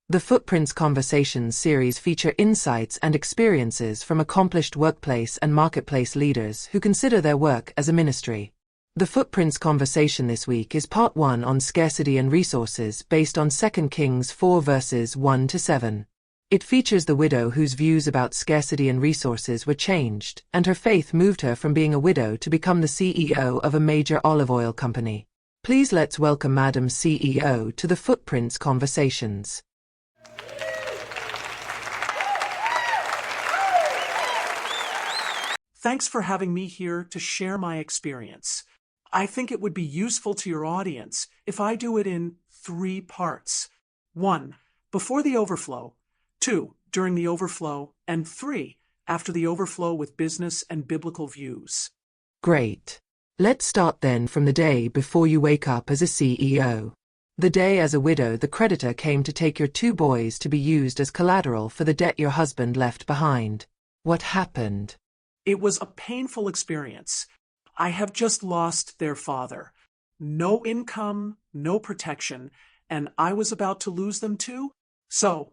The Footprints Conversations series feature insights and experiences from accomplished workplace and marketplace leaders who consider their work as a ministry. The Footprints Conversation this week is part 1 on Scarcity and Resources based on 2 Kings 4 verses 1 to 7. It features the widow whose views about scarcity and resources were changed, and her faith moved her from being a widow to become the CEO of a major olive oil company. Please let's welcome Madam CEO to the Footprints Conversations. Thanks for having me here to share my experience. I think it would be useful to your audience if I do it in 3 parts. 1. Before the overflow. 2. During the overflow. And 3. After the overflow with business and biblical views. Great. Let's start then from the day before you wake up as a CEO. The day as a widow the creditor came to take your 2 boys to be used as collateral for the debt your husband left behind. What happened? It was a painful experience. I have just lost their father. No income, no protection, and I was about to lose them too. So,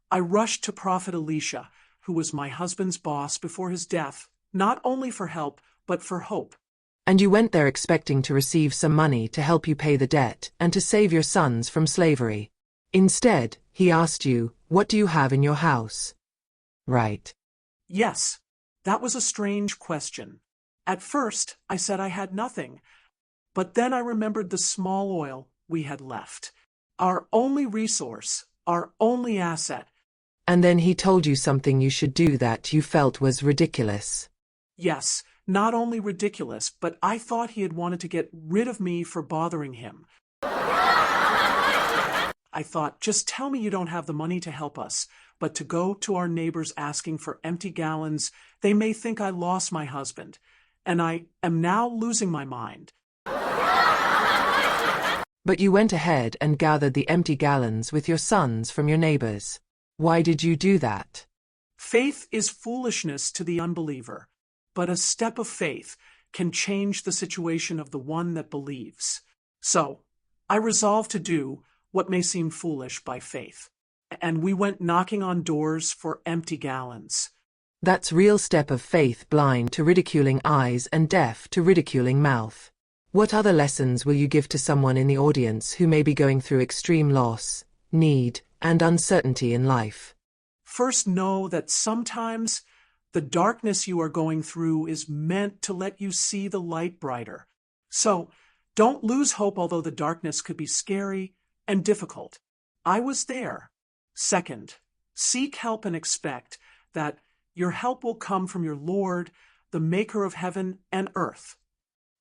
I rushed to Prophet Elisha, who was my husband's boss before his death, not only for help, but for hope. And you went there expecting to receive some money to help you pay the debt and to save your sons from slavery. Instead, he asked you, "What do you have in your house?" Right. Yes, that was a strange question. At first, I said I had nothing, but then I remembered the small oil we had left. Our only resource, our only asset. And then he told you something you should do that you felt was ridiculous. Yes, not only ridiculous, but I thought he had wanted to get rid of me for bothering him. I thought, just tell me you don't have the money to help us, but to go to our neighbors asking for empty gallons, they may think I lost my husband. And I am now losing my mind. But you went ahead and gathered the empty gallons with your sons from your neighbors. Why did you do that? Faith is foolishness to the unbeliever, but a step of faith can change the situation of the one that believes. So, I resolved to do what may seem foolish by faith, and we went knocking on doors for empty gallons. That's real step of faith, blind to ridiculing eyes and deaf to ridiculing mouth. What other lessons will you give to someone in the audience who may be going through extreme loss, need, and uncertainty in life? First, know that sometimes the darkness you are going through is meant to let you see the light brighter. So, don't lose hope although the darkness could be scary and difficult. I was there. Second, seek help and expect that your help will come from your Lord, the maker of heaven and earth.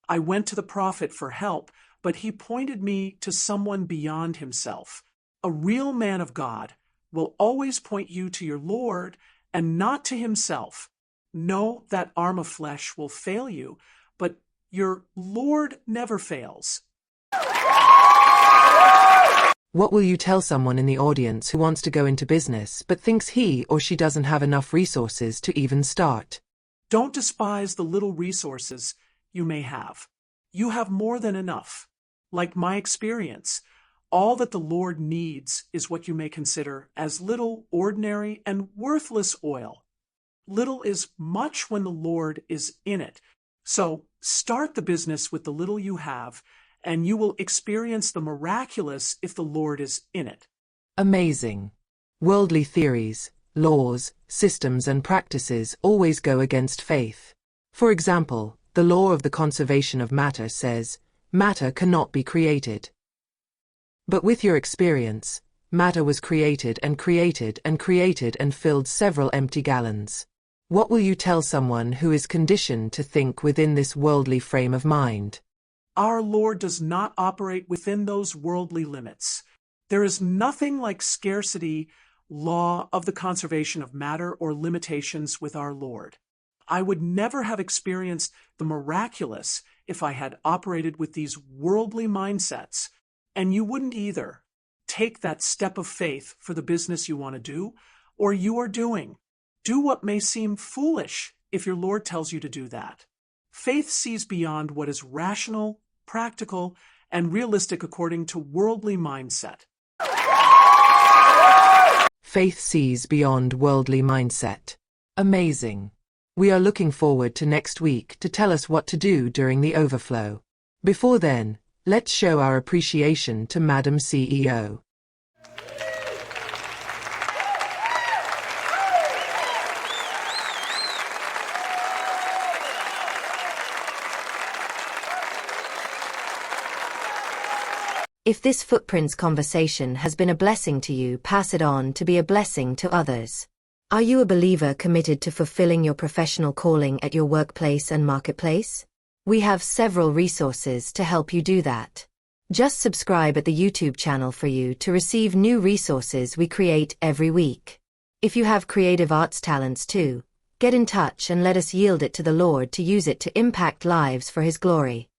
I went to the prophet for help, but he pointed me to someone beyond himself. A real man of God will always point you to your Lord and not to himself. No, that arm of flesh will fail you, but your Lord never fails. What will you tell someone in the audience who wants to go into business but thinks he or she doesn't have enough resources to even start? Don't despise the little resources you may have. You have more than enough. Like my experience, all that the Lord needs is what you may consider as little, ordinary, and worthless oil. Little is much when the Lord is in it. So start the business with the little you have, and you will experience the miraculous if the Lord is in it. Amazing. Worldly theories, laws, systems and practices always go against faith. For example, the law of the conservation of matter says, matter cannot be created. But with your experience, matter was created and created and created and filled several empty gallons. What will you tell someone who is conditioned to think within this worldly frame of mind? Our Lord does not operate within those worldly limits. There is nothing like scarcity, law of the conservation of matter, or limitations with our Lord. I would never have experienced the miraculous if I had operated with these worldly mindsets, and you wouldn't either. Take that step of faith for the business you want to do, or you are doing. Do what may seem foolish if your Lord tells you to do that. Faith sees beyond what is rational, practical, and realistic according to worldly mindset. Faith sees beyond worldly mindset. Amazing. We are looking forward to next week to tell us what to do during the overflow. Before then, let's show our appreciation to Madam CEO. If this Footprints conversation has been a blessing to you, pass it on to be a blessing to others. Are you a believer committed to fulfilling your professional calling at your workplace and marketplace? We have several resources to help you do that. Just subscribe at the YouTube channel for you to receive new resources we create every week. If you have creative arts talents too, get in touch and let us yield it to the Lord to use it to impact lives for His glory.